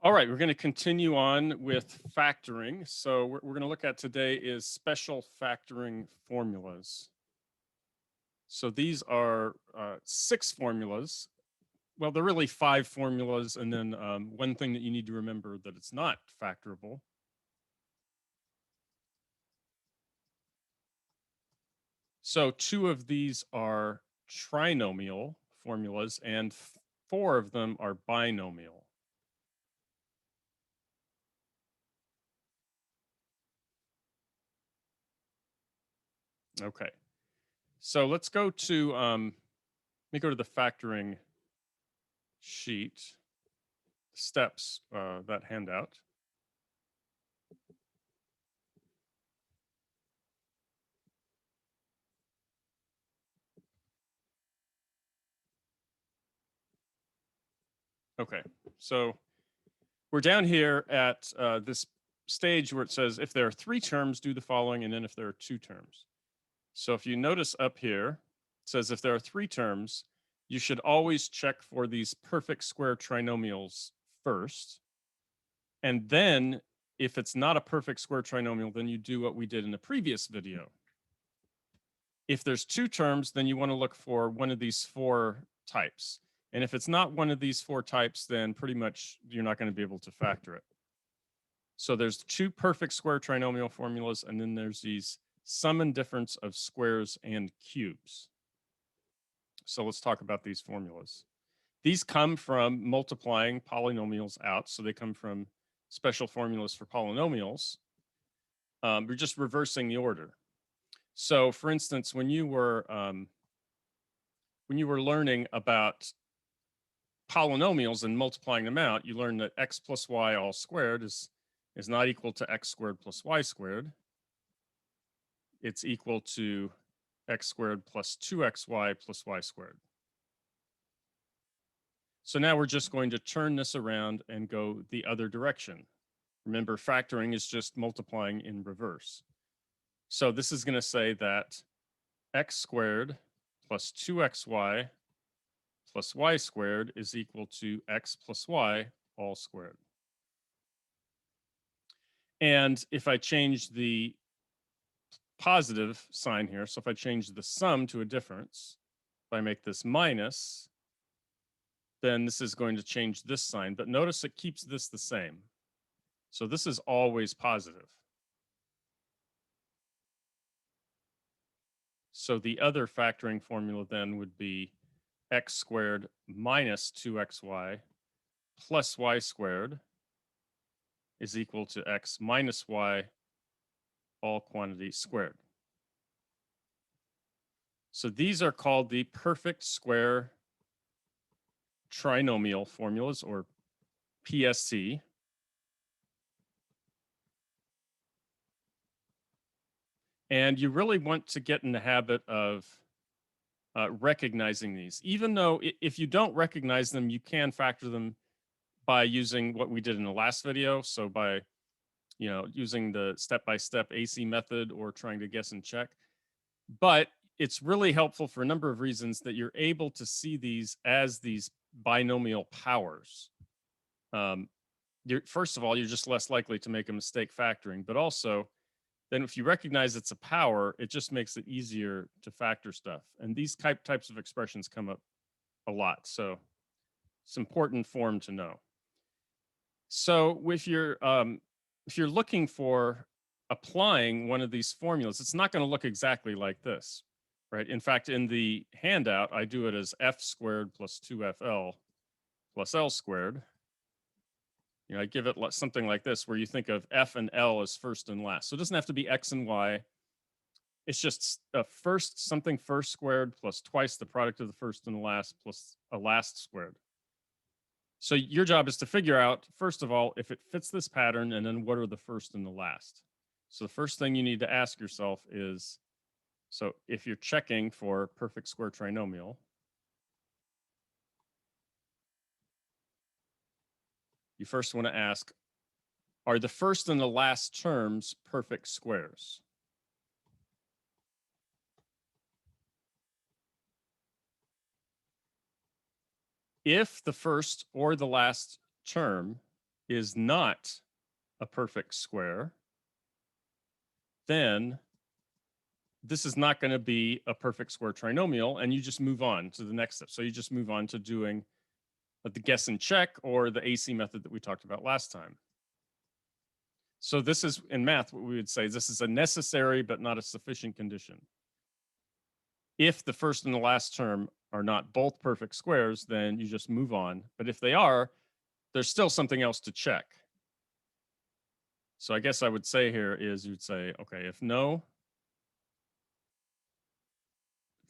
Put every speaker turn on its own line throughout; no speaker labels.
All right, we're going to continue on with factoring. So we're going to look at today is special factoring formulas. So these are 6 formulas. Well, they're really 5 formulas, and then one thing that you need to remember that it's not factorable. So 2 of these are trinomial formulas, and 4 of them are binomial. Okay, so let's go to let me go to the factoring sheet steps, that handout. Okay, so we're down here at this stage where it says if there are 3 terms, do the following, and then if there are 2 terms. So if you notice up here, it says if there are 3 terms, you should always check for these perfect square trinomials first. And then if it's not a perfect square trinomial, then you do what we did in the previous video. If there's 2 terms, then you want to look for one of these 4 types. And if it's not one of these 4 types, then pretty much you're not going to be able to factor it. So there's 2 perfect square trinomial formulas, and then there's these sum and difference of squares and cubes. So let's talk about these formulas. These come from multiplying polynomials out. So they come from special formulas for polynomials. We're just reversing the order. So for instance, when you were learning about polynomials and multiplying them out, you learned that x plus y all squared is not equal to x squared plus y squared. It's equal to x squared plus 2xy plus y squared. So now we're just going to turn this around and go the other direction. Remember, factoring is just multiplying in reverse. So this is going to say that x squared plus 2xy plus y squared is equal to x plus y all squared. And if I change the positive sign here, so if I change the sum to a difference, if I make this minus, then this is going to change this sign. But notice it keeps this the same. So this is always positive. So the other factoring formula then would be x squared minus 2xy plus y squared is equal to x minus y all quantity squared. So these are called the perfect square trinomial formulas, or PST. And you really want to get in the habit of recognizing these. Even though if you don't recognize them, you can factor them by using what we did in the last video. So by using the step-by-step AC method or trying to guess and check. But it's really helpful for a number of reasons that you're able to see these as these binomial powers. First of all, you're just less likely to make a mistake factoring, but also then if you recognize it's a power, it just makes it easier to factor stuff. And these types of expressions come up a lot. So it's important form to know. So if you're looking for applying one of these formulas, it's not going to look exactly like this, right? In fact, in the handout, I do it as f squared plus 2fl plus l squared. I give it something like this, where you think of f and l as first and last. So it doesn't have to be x and y. It's just something first squared plus twice the product of the first and the last plus a last squared. So your job is to figure out, first of all, if it fits this pattern, and then what are the first and the last. So the first thing you need to ask yourself is, so if you're checking for perfect square trinomial, you first want to ask, are the first and the last terms perfect squares? If the first or the last term is not a perfect square, then this is not going to be a perfect square trinomial, and you just move on to the next step. So you just move on to doing the guess and check or the AC method that we talked about last time. So this is, in math, what we would say, this is a necessary but not a sufficient condition. If the first and the last term are not both perfect squares, then you just move on. But if they are, there's still something else to check. So I guess I would say here is you'd say, okay, if no,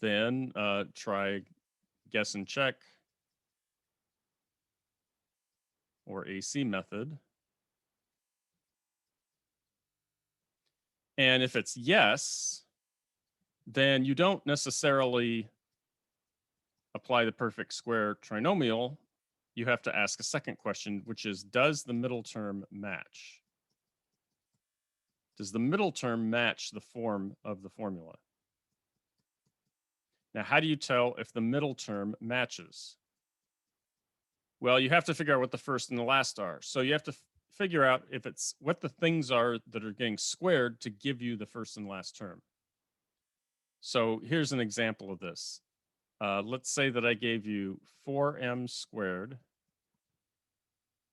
then try guess and check or AC method. And if it's yes, then you don't necessarily apply the perfect square trinomial. You have to ask a second question, which is, does the middle term match? Does the middle term match the form of the formula? Now, how do you tell if the middle term matches? Well, you have to figure out what the first and the last are. So you have to figure out if it's what the things are that are getting squared to give you the first and last term. So here's an example of this. Let's say that I gave you 4m squared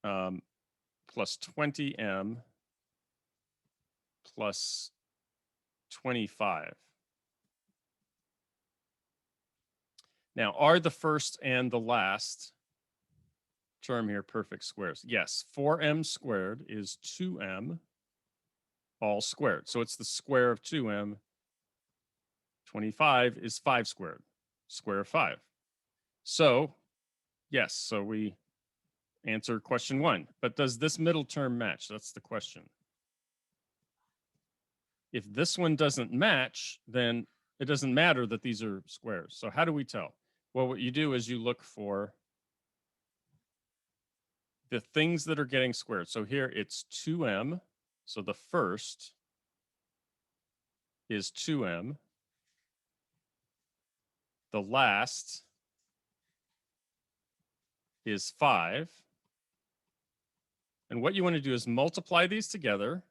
plus 20m plus 25. Now, are the first and the last term here perfect squares? Yes, 4m squared is 2m all squared. So it's the square of 2m. 25 is 5 squared, square of 5. So, yes, so we answer question 1. But does this middle term match? That's the question. If this one doesn't match, then it doesn't matter that these are squares. So how do we tell? Well, what you do is you look for the things that are getting squared. So here it's 2m. So the first is 2m. The last is 5. And what you want to do is multiply these together.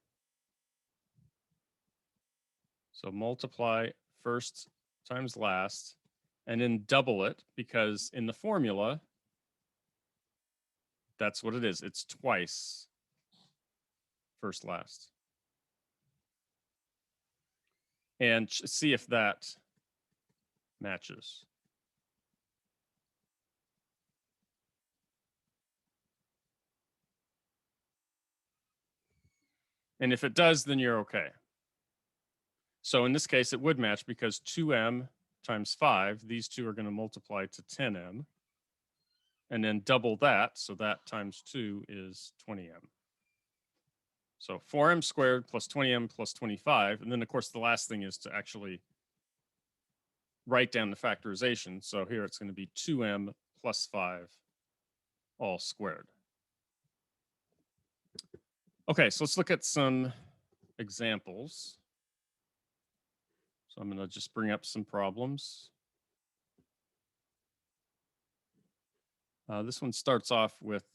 So multiply first times last, and then double it, because in the formula, that's what it is. It's twice first last. And see if that matches. And if it does, then you're okay. So in this case, it would match because 2m times 5, these two are going to multiply to 10m. And then double that, so that times 2 is 20m. So 4m squared plus 20m plus 25. And then, of course, the last thing is to actually write down the factorization. So here it's going to be 2m plus 5 all squared. Okay, so let's look at some examples. So I'm going to just bring up some problems. This one starts off with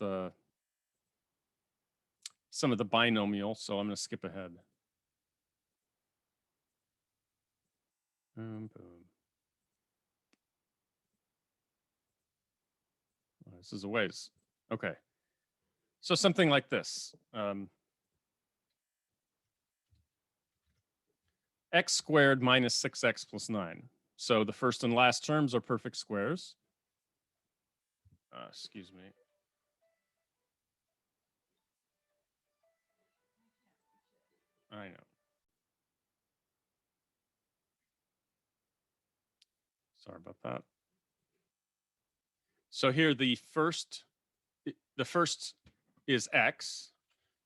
some of the binomial, so I'm going to skip ahead. Boom. This is a ways. Okay. So something like this. X squared minus 6x plus 9. So the first and last terms are perfect squares. Excuse me. I know. Sorry about that. So here the first is x,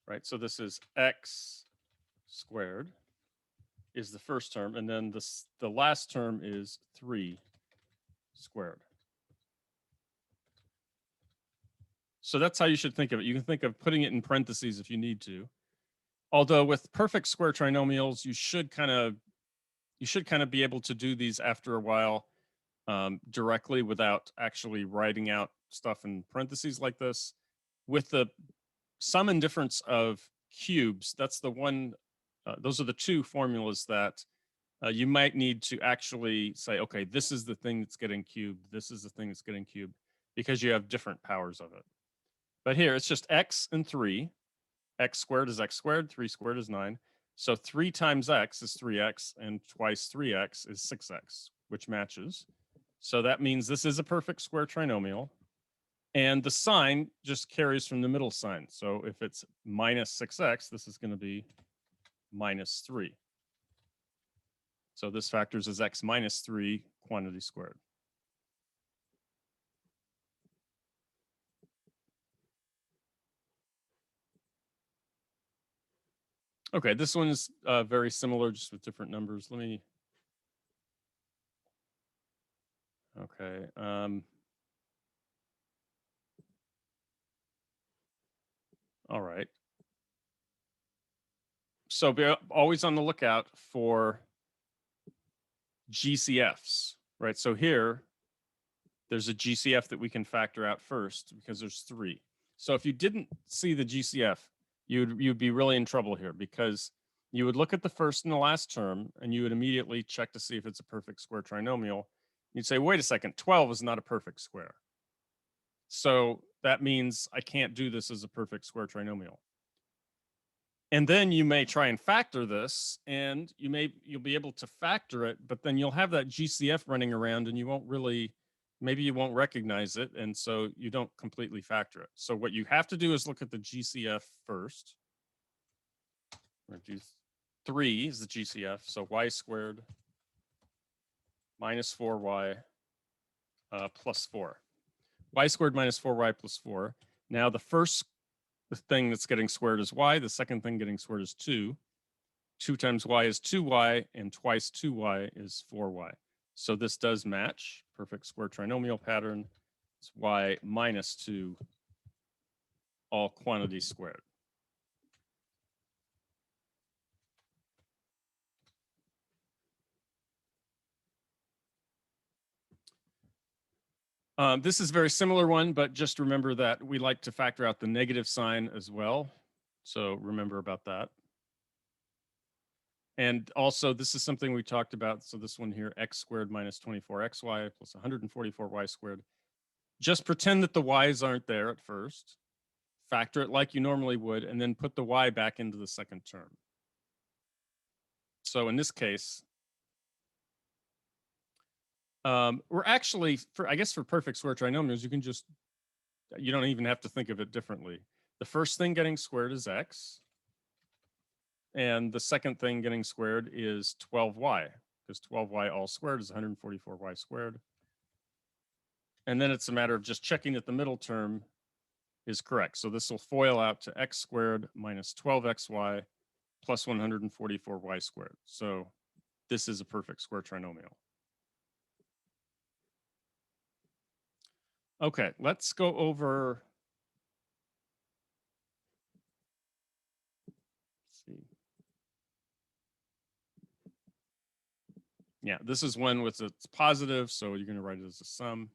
right? So this is x squared is the first term, and then the last term is 3 squared. So that's how you should think of it. You can think of putting it in parentheses if you need to. Although with perfect square trinomials, you should kind of be able to do these after a while directly without actually writing out stuff in parentheses like this. With the sum and difference of cubes, that's the one, those are the two formulas that you might need to actually say, okay, this is the thing that's getting cubed, this is the thing that's getting cubed, because you have different powers of it. But here, it's just x and 3. X squared is x squared, 3 squared is 9. So 3 times x is 3x, and twice 3x is 6x, which matches. So that means this is a perfect square trinomial. And the sign just carries from the middle sign. So if it's minus 6x, this is going to be minus 3. So this factors as x minus 3 quantity squared. Okay, this one's very similar, just with different numbers. Let me. Okay. All right. So be always on the lookout for GCFs, right? So here, there's a GCF that we can factor out first because there's 3. So if you didn't see the GCF, you'd be really in trouble here, because you would look at the first and the last term and you would immediately check to see if it's a perfect square trinomial. You'd say, wait a second, 12 is not a perfect square. So that means I can't do this as a perfect square trinomial. And then you may try and factor this, and you'll be able to factor it, but then you'll have that GCF running around and you won't really, maybe you won't recognize it, and so you don't completely factor it. So what you have to do is look at the GCF first. 3 is the GCF, so y squared minus 4y plus 4. Y squared minus 4y plus 4. Now the first thing that's getting squared is y, the second thing getting squared is 2. 2 times y is 2y, and twice 2y is 4y. So this does match, perfect square trinomial pattern. It's y minus 2, all quantity squared. This is a very similar one, but just remember that we like to factor out the negative sign as well. So remember about that. And also, this is something we talked about. So this one here, x squared minus 24xy plus 144y squared. Just pretend that the y's aren't there at first. Factor it like you normally would, and then put the y back into the second term. So in this case, we're actually, I guess for perfect square trinomials, you don't even have to think of it differently. The first thing getting squared is x. And the second thing getting squared is 12y, because 12y all squared is 144y squared. And then it's a matter of just checking that the middle term is correct. So this will FOIL out to x squared minus 12xy plus 144y squared. So this is a perfect square trinomial. Okay, let's go over. Let's see. Yeah, this is one with it's positive, so you're going to write it as a sum.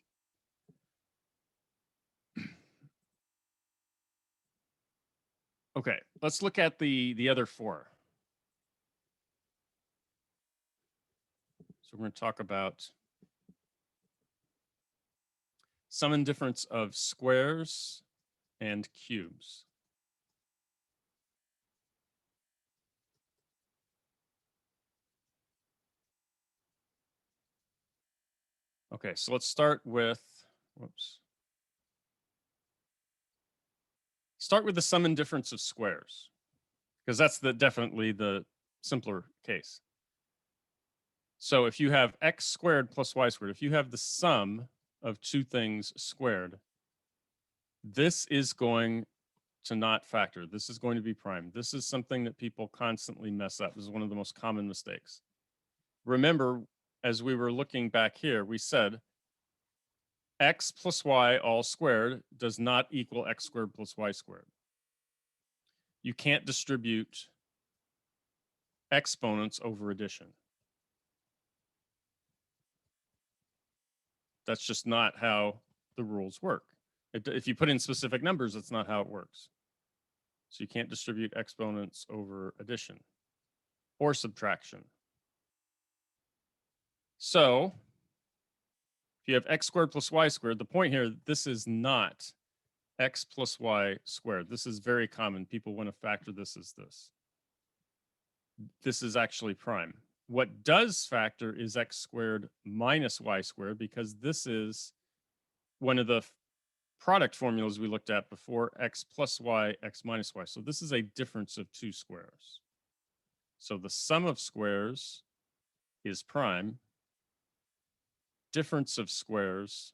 Okay, let's look at the other 4. So we're going to talk about sum and difference of squares and cubes. Okay, so let's start with, start with the sum and difference of squares, because that's definitely the simpler case. So if you have x squared plus y squared, if you have the sum of two things squared, this is going to not factor. This is going to be prime. This is something that people constantly mess up. This is one of the most common mistakes. Remember, as we were looking back here, we said x plus y all squared does not equal x squared plus y squared. You can't distribute exponents over addition. That's just not how the rules work. If you put in specific numbers, that's not how it works. So you can't distribute exponents over addition or subtraction. So if you have x squared plus y squared, the point here, this is not x plus y squared. This is very common. People want to factor this as this. This is actually prime. What does factor is x squared minus y squared, because this is one of the product formulas we looked at before, x plus y, x minus y. So this is a difference of two squares. So the sum of squares is prime. Difference of squares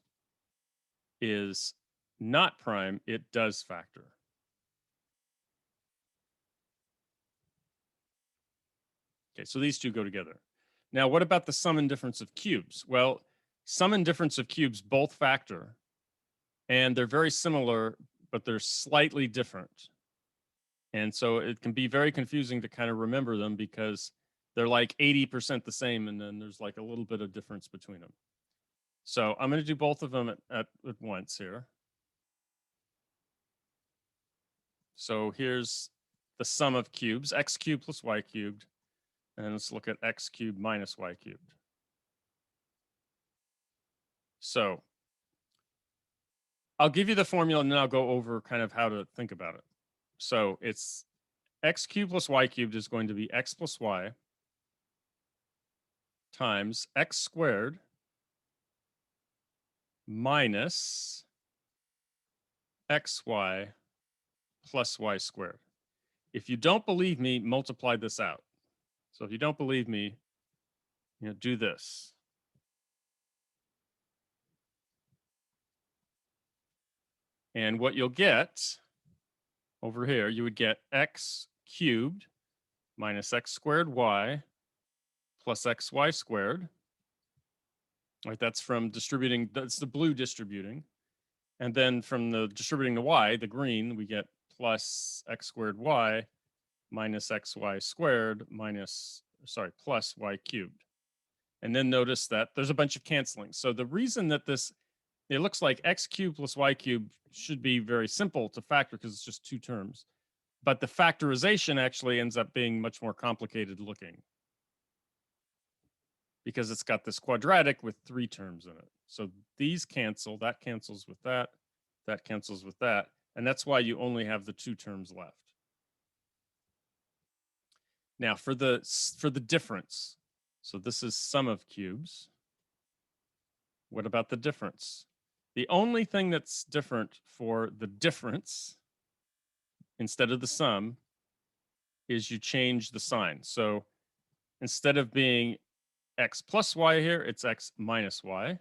is not prime. It does factor. Okay, so these two go together. Now, what about the sum and difference of cubes? Well, sum and difference of cubes both factor, and they're very similar, but they're slightly different. And so it can be very confusing to kind of remember them because they're like 80% the same, and then there's like a little bit of difference between them. So I'm going to do both of them at once here. So here's the sum of cubes, x cubed plus y cubed. And let's look at x cubed minus y cubed. So I'll give you the formula and then I'll go over kind of how to think about it. So it's x cubed plus y cubed is going to be x plus y times x squared minus xy plus y squared. If you don't believe me, multiply this out. So if you don't believe me, do this. And what you'll get over here, you would get x cubed minus x squared y plus xy squared. Right, that's from distributing, that's the blue distributing. And then from the distributing the y, the green, we get plus x squared y minus xy squared plus y cubed. And then notice that there's a bunch of canceling. So the reason that it looks like x cubed plus y cubed should be very simple to factor because it's just two terms. But the factorization actually ends up being much more complicated looking because it's got this quadratic with three terms in it. So these cancel, that cancels with that cancels with that. And that's why you only have the two terms left. Now for the difference, so this is sum of cubes. What about the difference? The only thing that's different for the difference instead of the sum is you change the sign. So instead of being x plus y here, it's x minus y.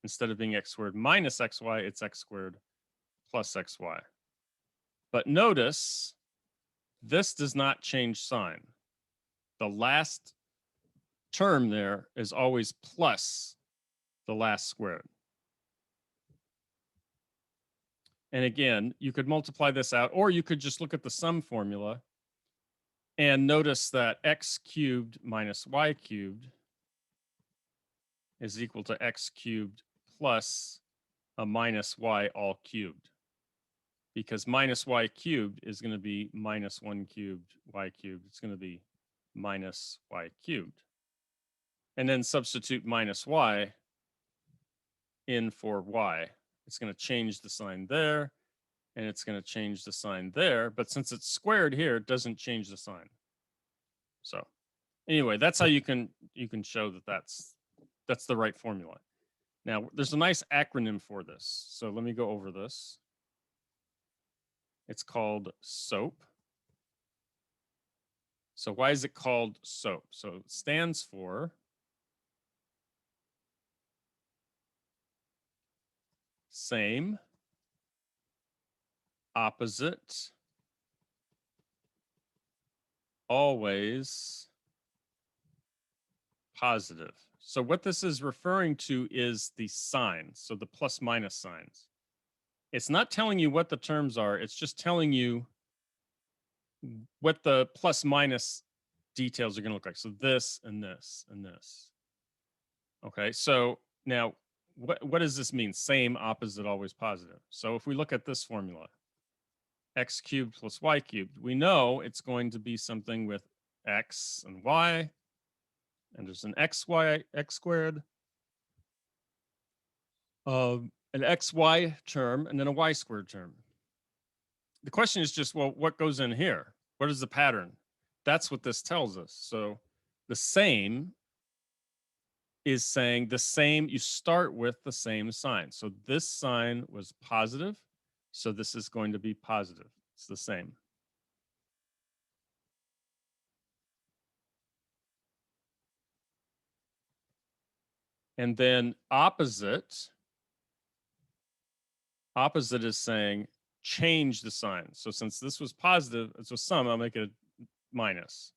Instead of being x squared minus xy, it's x squared plus xy. But notice this does not change sign. The last term there is always plus the last squared. And again, you could multiply this out, or you could just look at the sum formula and notice that x cubed minus y cubed is equal to x cubed plus a minus y all cubed. Because minus y cubed is going to be minus 1 cubed y cubed. It's going to be minus y cubed. And then substitute minus y in for y. It's going to change the sign there, and it's going to change the sign there. But since it's squared here, it doesn't change the sign. So anyway, that's how you can show that that's the right formula. Now, there's a nice acronym for this. So let me go over this. It's called SOAP. So why is it called SOAP? So it stands for same, opposite, always, positive. So what this is referring to is the signs, so the plus minus signs. It's not telling you what the terms are, it's just telling you what the plus minus details are going to look like. So this and this and this. Okay, so now what does this mean? Same, opposite, always, positive. So if we look at this formula, x cubed plus y cubed. We know it's going to be something with x and y, and there's an x squared, an xy term, and then a y squared term. The question is just, well, what goes in here? What is the pattern? That's what this tells us. So the same is saying the same, you start with the same sign. So this sign was positive, so this is going to be positive. It's the same. And then opposite is saying change the sign. So since this was positive, it's a sum, I'll make it a minus.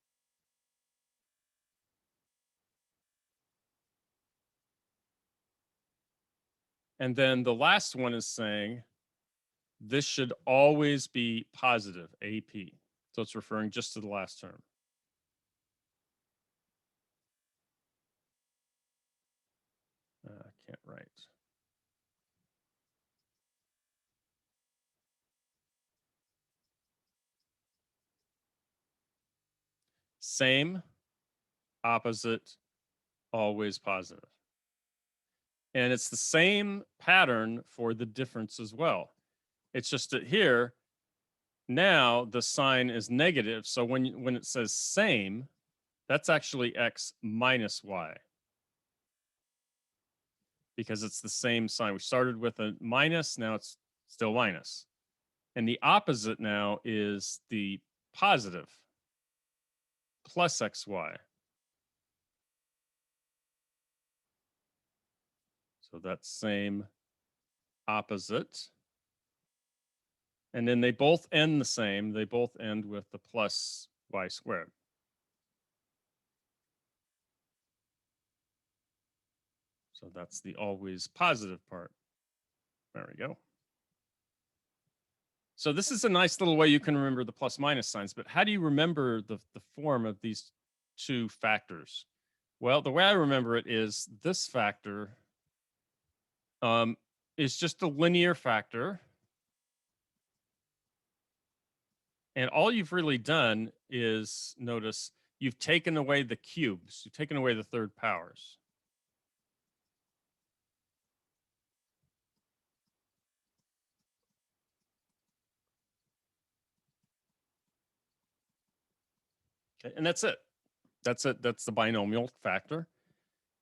And then the last one is saying this should always be positive, AP. So it's referring just to the last term. I can't write. Same, opposite, always positive. And it's the same pattern for the difference as well. It's just that here, now the sign is negative. So when it says same, that's actually x minus y, because it's the same sign. We started with a minus, now it's still minus. And the opposite now is the positive, plus xy. So that's same, opposite. And then they both end the same. They both end with the plus y squared. So that's the always positive part. There we go. So this is a nice little way you can remember the plus minus signs, but how do you remember the form of these two factors? Well, the way I remember it is this factor is just a linear factor. And all you've really done is, notice, you've taken away the cubes. You've taken away the third powers. Okay, and that's it. That's it. That's the binomial factor.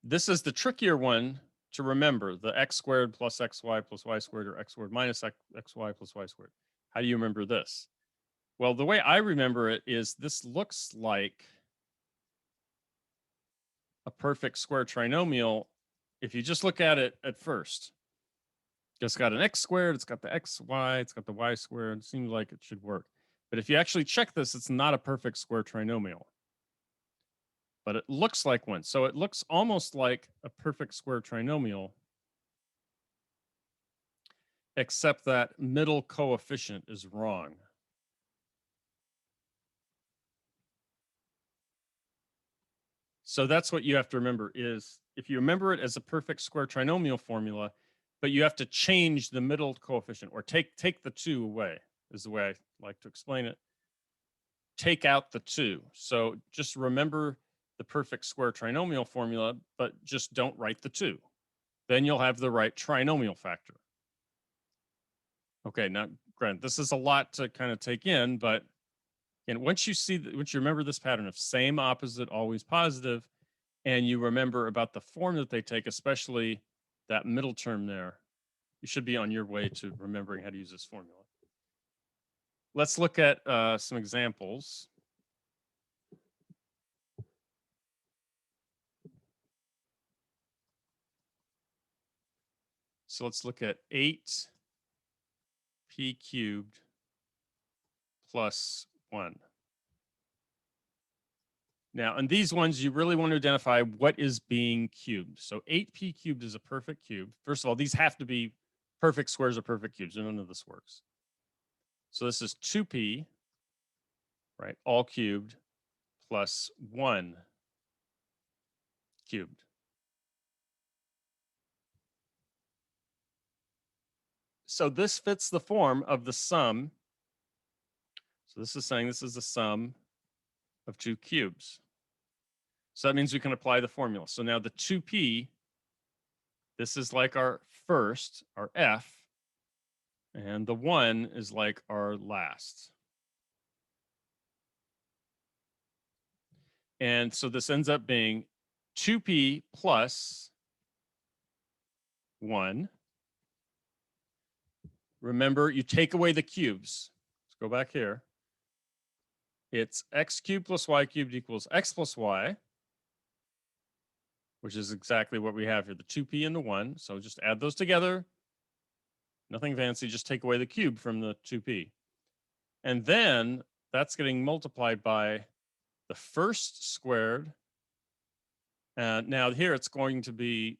This is the trickier one to remember, the x squared plus xy plus y squared, or x squared minus xy plus y squared. How do you remember this? Well, the way I remember it is this looks like a perfect square trinomial if you just look at it at first. It's got an x squared, it's got the xy, it's got the y squared. It seems like it should work. But if you actually check this, it's not a perfect square trinomial. But it looks like one. So it looks almost like a perfect square trinomial, except that middle coefficient is wrong. So that's what you have to remember is if you remember it as a perfect square trinomial formula, but you have to change the middle coefficient or take the 2 away is the way I like to explain it. Take out the 2. So just remember the perfect square trinomial formula, but just don't write the 2. Then you'll have the right trinomial factor. Okay, now granted, this is a lot to kind of take in, but and once you remember this pattern of same, opposite, always positive, and you remember about the form that they take, especially that middle term there, you should be on your way to remembering how to use this formula. Let's look at some examples. So let's look at 8p cubed plus 1. Now, in these ones, you really want to identify what is being cubed. So 8p cubed is a perfect cube. First of all, these have to be perfect squares or perfect cubes. None of this works. So this is 2p, right, all cubed, plus 1 cubed. So this fits the form of the sum So this is saying this is the sum of two cubes. So that means we can apply the formula. So now the 2p, this is like our first, our f, and the 1 is like our last. And so this ends up being 2p plus 1. Remember, you take away the cubes. Let's go back here. It's x cubed plus y cubed equals x plus y, which is exactly what we have here, the 2p and the 1. So just add those together. Nothing fancy, just take away the cube from the 2p. And then that's getting multiplied by the first squared. And now here it's going to be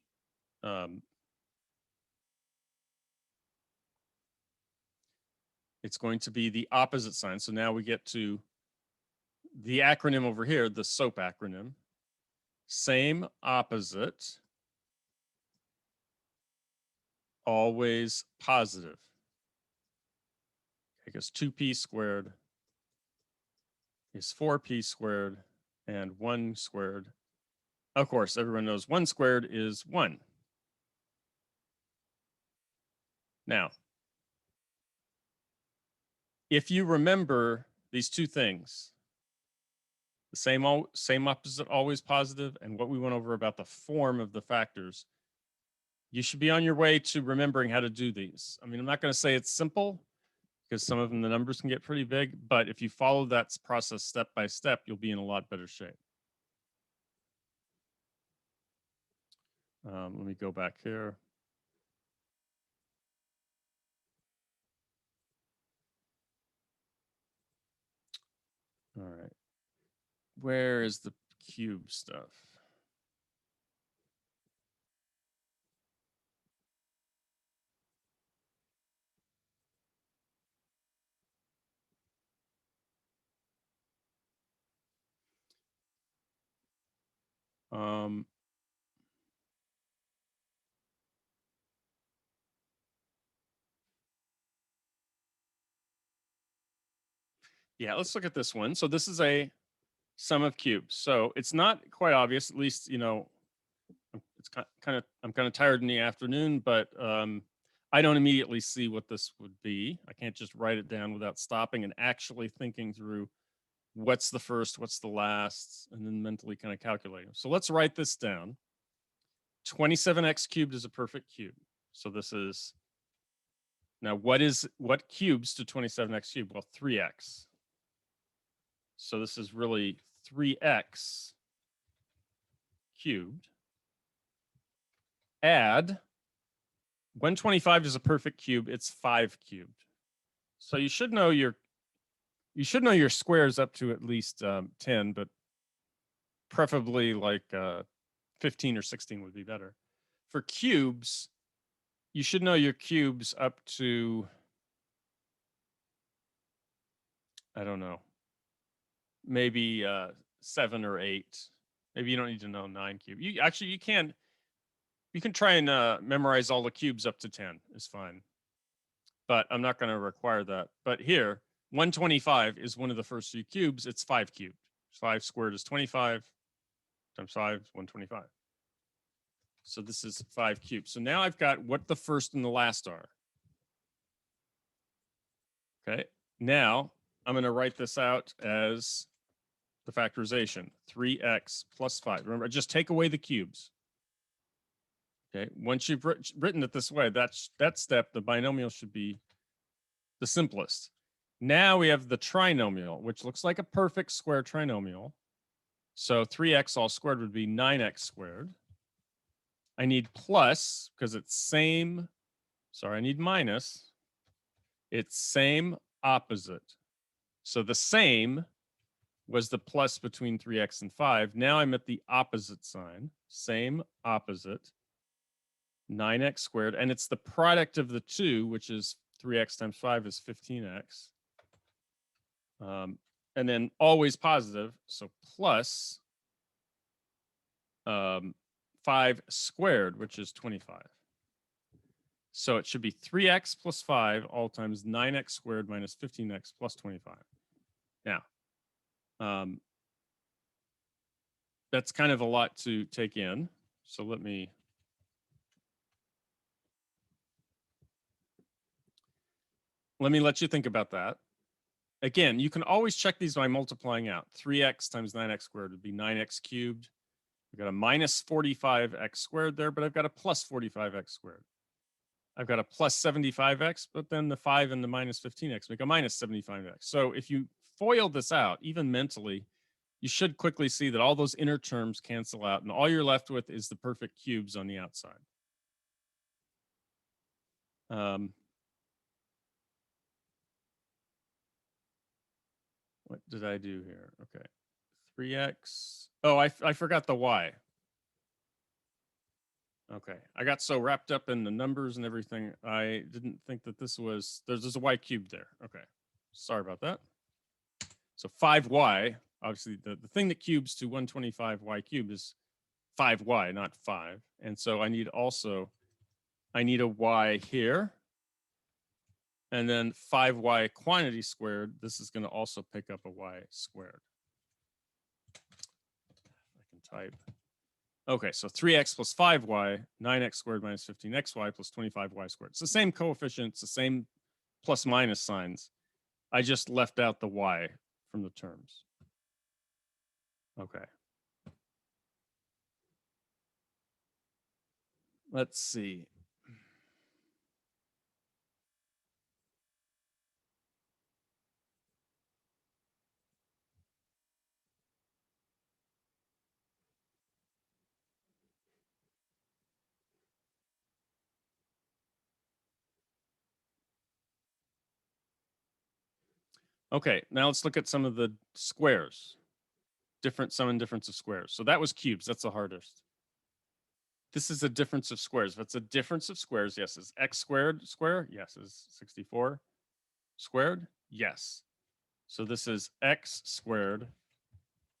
the opposite sign. So now we get to the acronym over here, the SOAP acronym. Same, opposite, always positive. Because 2p squared is 4p squared, and 1 squared. Of course, everyone knows 1 squared is 1. Now, if you remember these two things, the same opposite, always positive, and what we went over about the form of the factors, you should be on your way to remembering how to do these. I mean, I'm not going to say it's simple because some of them, the numbers can get pretty big, but if you follow that process step by step, you'll be in a lot better shape. Let me go back here. All right. Where is the cube stuff? Yeah, let's look at this one. So this is a sum of cubes. So it's not quite obvious, at least, you know, it's I'm kind of tired in the afternoon, but I don't immediately see what this would be. I can't just write it down without stopping and actually thinking through what's the first, what's the last, and then mentally kind of calculating. So let's write this down. 27x cubed is a perfect cube. So this is, now what cubes to 27x cubed? Well, 3x. So this is really 3x cubed. Add 125 is a perfect cube. It's 5 cubed. So you should know your squares up to at least 10, but preferably like 15 or 16 would be better. For cubes, you should know your cubes up to, I don't know, maybe 7 or 8. Maybe you don't need to know 9 cubes. You can try and memorize all the cubes up to 10 is fine. But I'm not going to require that. But here, 125 is one of the first few cubes. It's 5 cubed. 5 squared is 25 times 5 is 125. So this is 5 cubed. So now I've got what the first and the last are. Okay. Now I'm going to write this out as the factorization. 3x plus 5. Remember, just take away the cubes. Okay. Once you've written it this way, that step, the binomial should be the simplest. Now we have the trinomial, which looks like a perfect square trinomial. So 3x all squared would be 9x squared. I need plus because it's same. Sorry, I need minus. It's same opposite. So the same was the plus between 3x and 5. Now I'm at the opposite sign. Same opposite. 9x squared. And it's the product of the two, which is 3x times 5 is 15x. And then always positive. So plus 5 squared, which is 25. So it should be 3x plus 5 all times 9x squared minus 15x plus 25. Now, that's kind of a lot to take in. So let me let you think about that. Again, you can always check these by multiplying out. 3x times 9x squared would be 9x cubed. I've got a minus 45x squared there, but I've got a plus 45x squared. I've got a plus 75x, but then the 5 and the minus 15x make a minus 75x. So if you FOIL this out, even mentally, you should quickly see that all those inner terms cancel out, and all you're left with is the perfect cubes on the outside. What did I do here? Okay. 3x. Oh, I forgot the y. Okay. I got so wrapped up in the numbers and everything, I didn't think that this was, there's a y cubed there. Okay. Sorry about that. So 5y, obviously the thing that cubes to 125y cubed is 5y, not 5. And so I need a y here. And then 5y quantity squared, this is going to also pick up a y squared. I can type. Okay, so 3x plus 5y, 9x squared minus 15xy plus 25y squared. It's the same coefficients, the same plus minus signs. I just left out the y from the terms. Okay. Let's see. Okay, now let's look at some of the squares. Different sum and difference of squares. So that was cubes. That's the hardest. This is a difference of squares. If it's a difference of squares, yes. Is x squared square? Yes. Is 64 squared? Yes. So this is x squared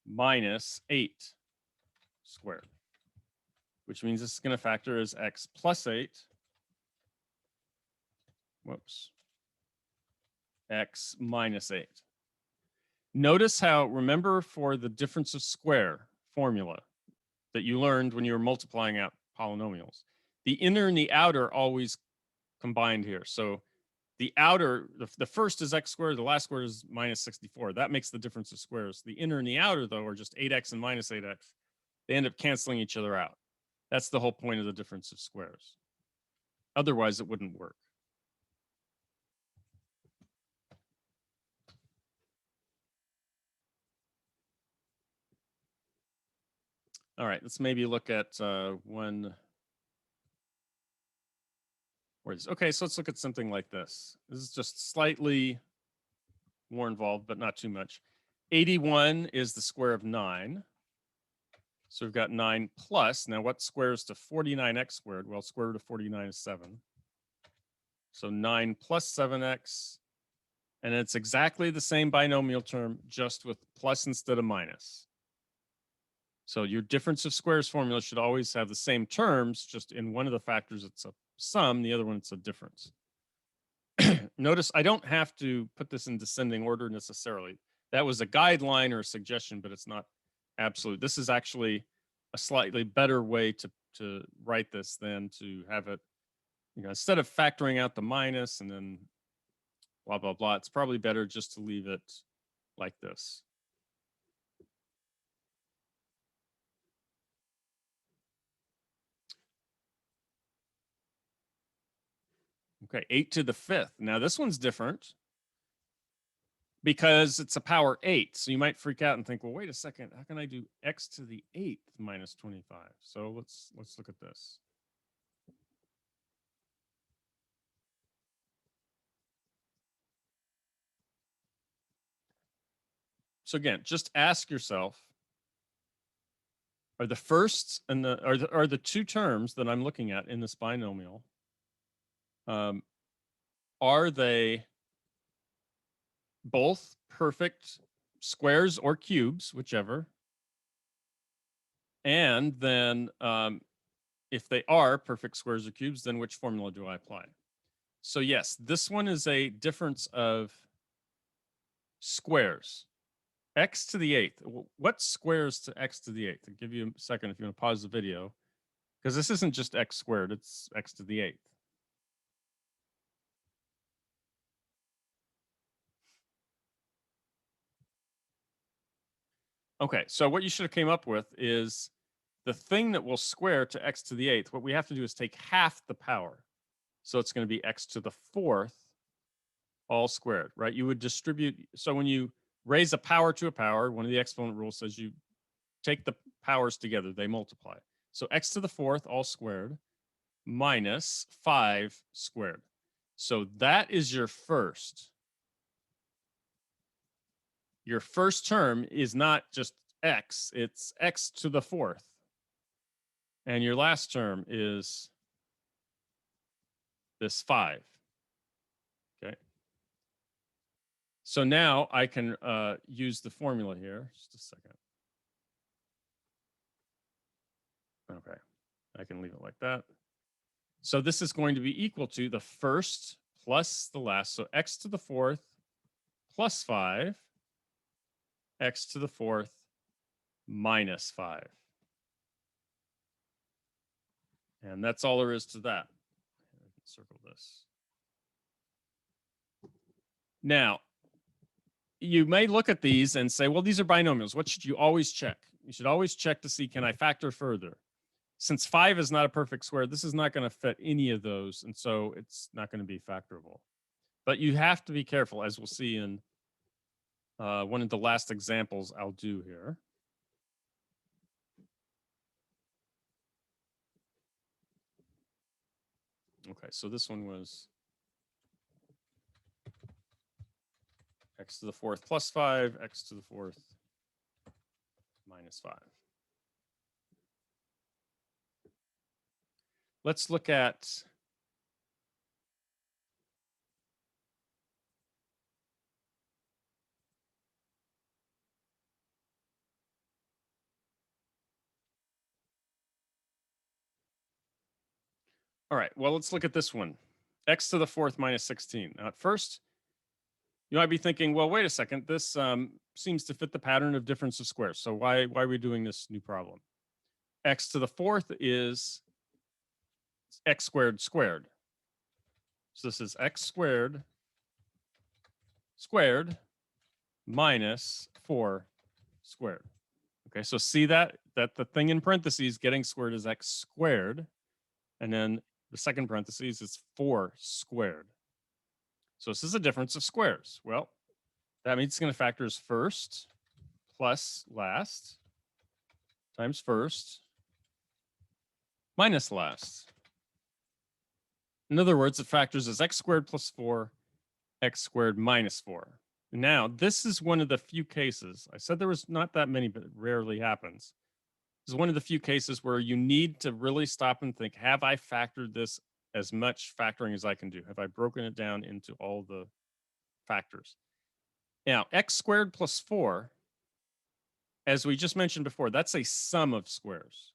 minus 8 squared, which means this is going to factor as x plus 8. Whoops. X minus 8. Notice how, remember for the difference of square formula that you learned when you were multiplying out polynomials, the inner and the outer always combined here. So the outer, the first is x squared, the last squared is minus 64. That makes the difference of squares. The inner and the outer, though, are just 8x and minus 8x. They end up canceling each other out. That's the whole point of the difference of squares. Otherwise, it wouldn't work. All right, let's maybe look at one. Okay, so let's look at something like this. This is just slightly more involved, but not too much. 81 is the square of 9. So we've got 9 plus. Now what squares to 49x squared? Well, square root of 49 is 7. So 9 plus 7x. And it's exactly the same binomial term, just with plus instead of minus. So your difference of squares formula should always have the same terms, just in one of the factors it's a sum, the other one it's a difference. Notice I don't have to put this in descending order necessarily. That was a guideline or a suggestion, but it's not absolute. This is actually a slightly better way to write this than to have it, instead of factoring out the minus and then blah, blah, blah, it's probably better just to leave it like this. Okay, 8 to the 5th. Now this one's different because it's a power 8. So you might freak out and think, well, wait a second, how can I do x to the 8th minus 25? So let's look at this. So again, just ask yourself, are the first and are the two terms that I'm looking at in this binomial, are they both perfect squares or cubes, whichever? And then if they are perfect squares or cubes, then which formula do I apply? So yes, this one is a difference of squares. X to the 8th. What squares to X to the 8th? I'll give you a second if you want to pause the video, because this isn't just X squared, it's X to the 8th. Okay, so what you should have came up with is the thing that will square to X to the 8th. What we have to do is take half the power. So it's going to be X to the 4th all squared, right? You would distribute. So when you raise a power to a power, one of the exponent rules says you take the powers together, they multiply. So X to the 4th all squared minus 5 squared. So that is your first. Your first term is not just X, it's X to the 4th. And your last term is this 5. Okay. So now I can use the formula here. Just a second. Okay. I can leave it like that. So this is going to be equal to the first plus the last. So X to the 4th plus 5, X to the 4th minus 5. And that's all there is to that. I can circle this. Now, you may look at these and say, well, these are binomials. What should you always check? You should always check to see, can I factor further? Since 5 is not a perfect square, this is not going to fit any of those. And so it's not going to be factorable. But you have to be careful, as we'll see in one of the last examples I'll do here. Okay, so this one was X to the 4th plus 5, X to the 4th minus 5. Let's look at all right, well, let's look at this one. X to the 4th minus 16. Now, at first, you might be thinking, well, wait a second. This seems to fit the pattern of difference of squares. So why are we doing this new problem? X to the 4th is X squared squared. So this is X squared squared minus 4 squared. Okay, so see that the thing in parentheses getting squared is X squared. And then the second parentheses is 4 squared. So this is a difference of squares. Well, that means it's going to factor as first plus last times first minus last. In other words, it factors as X squared plus 4, X squared minus 4. Now, this is one of the few cases. I said there was not that many, but it rarely happens. This is one of the few cases where you need to really stop and think, have I factored this as much factoring as I can do? Have I broken it down into all the factors? Now, X squared plus 4, as we just mentioned before, that's a sum of squares.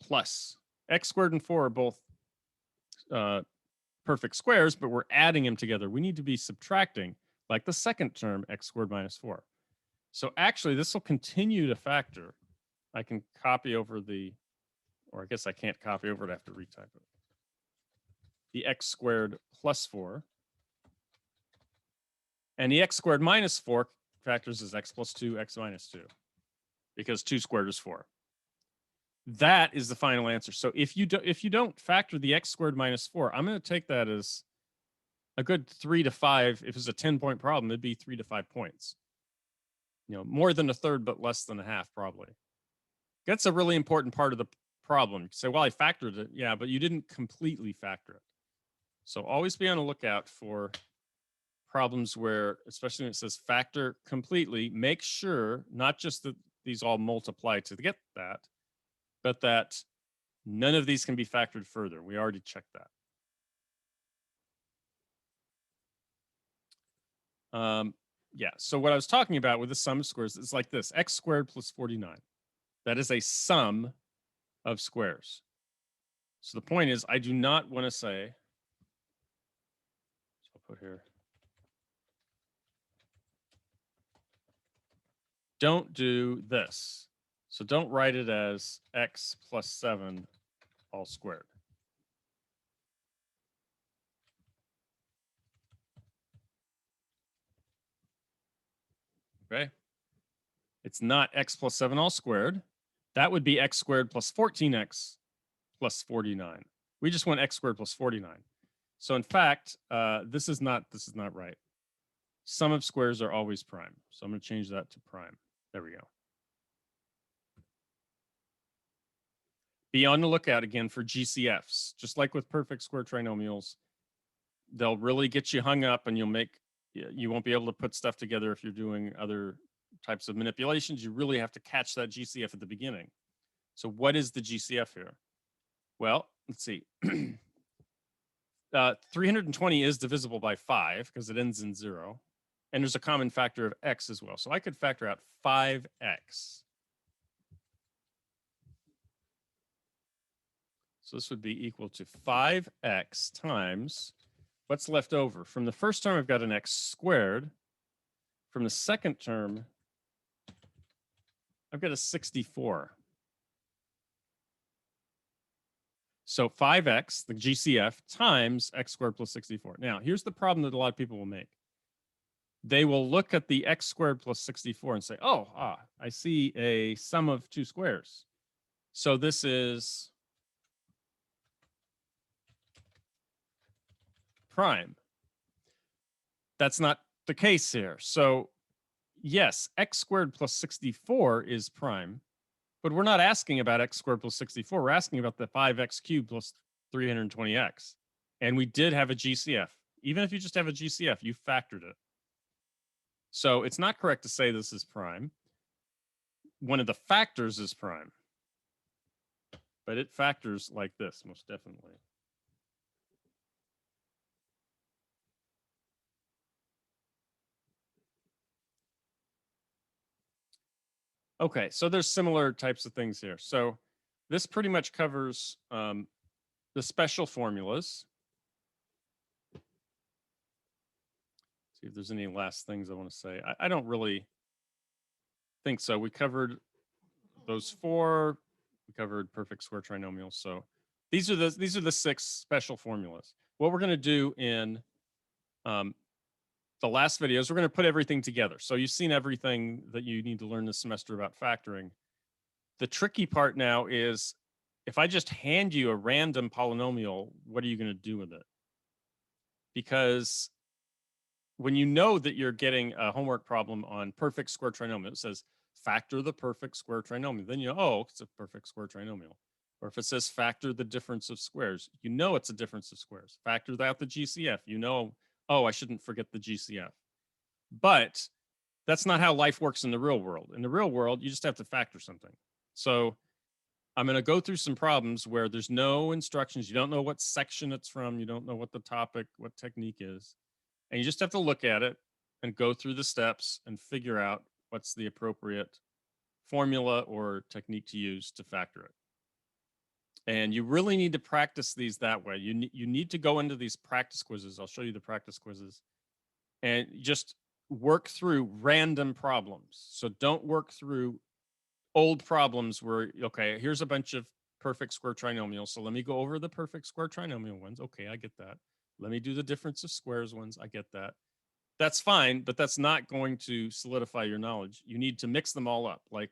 Plus, X squared and 4 are both perfect squares, but we're adding them together. We need to be subtracting, like the second term, X squared minus 4. So actually, this will continue to factor. I can copy over or I guess I can't copy over it, I have to retype it. The X squared plus 4. And the X squared minus 4 factors as X plus 2, X minus 2, because 2 squared is 4. That is the final answer. So if you don't factor the X squared minus 4, I'm going to take that as a good 3 to 5. If it's a 10-point problem, it'd be 3 to 5 points. You know, more than a third, but less than a half, probably. That's a really important part of the problem. You say, well, I factored it. Yeah, but you didn't completely factor it. So always be on the lookout for problems where, especially when it says factor completely, make sure not just that these all multiply to get that, but that none of these can be factored further. We already checked that. Yeah, so what I was talking about with the sum of squares is like this: X squared plus 49. That is a sum of squares. So the point is, I do not want to say, so I'll put here, don't do this. So don't write it as x plus 7 all squared. Okay. It's not x plus 7 all squared. That would be x squared plus 14x plus 49. We just want x squared plus 49. So in fact, this is not right. Sum of squares are always prime. So I'm going to change that to prime. There we go. Be on the lookout again for GCFs. Just like with perfect square trinomials, they'll really get you hung up and you won't be able to put stuff together if you're doing other types of manipulations. You really have to catch that GCF at the beginning. So what is the GCF here? Well, let's see. 320 is divisible by 5 because it ends in 0. And there's a common factor of x as well. So I could factor out 5x. So this would be equal to 5x times what's left over. From the first term, I've got an x squared. From the second term, I've got a 64. So 5x, the GCF, times x squared plus 64. Now, here's the problem that a lot of people will make. They will look at the x squared plus 64 and say, oh, I see a sum of two squares. So this is prime. That's not the case here. So yes, x squared plus 64 is prime, but we're not asking about x squared plus 64. We're asking about the 5x cubed plus 320x. And we did have a GCF. Even if you just have a GCF, you factored it. So it's not correct to say this is prime. One of the factors is prime, but it factors like this, most definitely. Okay, so there's similar types of things here. So this pretty much covers the special formulas. See if there's any last things I want to say. I don't really think so. We covered those 4. We covered perfect square trinomials. So these are the 6 special formulas. What we're going to do in the last videos, we're going to put everything together. So you've seen everything that you need to learn this semester about factoring. The tricky part now is if I just hand you a random polynomial, what are you going to do with it? Because when you know that you're getting a homework problem on perfect square trinomial, it says factor the perfect square trinomial. Then you know, oh, it's a perfect square trinomial. Or if it says factor the difference of squares, you know it's a difference of squares. Factor out the GCF, you know, oh, I shouldn't forget the GCF. But that's not how life works in the real world. In the real world, you just have to factor something. So I'm going to go through some problems where there's no instructions. You don't know what section it's from. You don't know what the topic, what technique is. And you just have to look at it and go through the steps and figure out what's the appropriate formula or technique to use to factor it. And you really need to practice these that way. You need to go into these practice quizzes. I'll show you the practice quizzes. And just work through random problems. So don't work through old problems where, okay, here's a bunch of perfect square trinomials. So let me go over the perfect square trinomial ones. Okay, I get that. Let me do the difference of squares ones. I get that. That's fine, but that's not going to solidify your knowledge. You need to mix them all up, like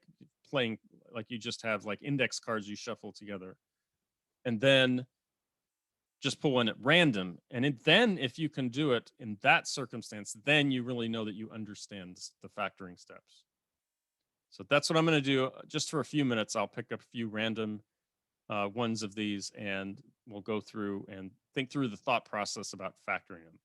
playing, like you just have like index cards you shuffle together. And then just pull one at random. And then if you can do it in that circumstance, then you really know that you understand the factoring steps. So that's what I'm going to do. Just for a few minutes, I'll pick up a few random ones of these and we'll go through and think through the thought process about factoring them.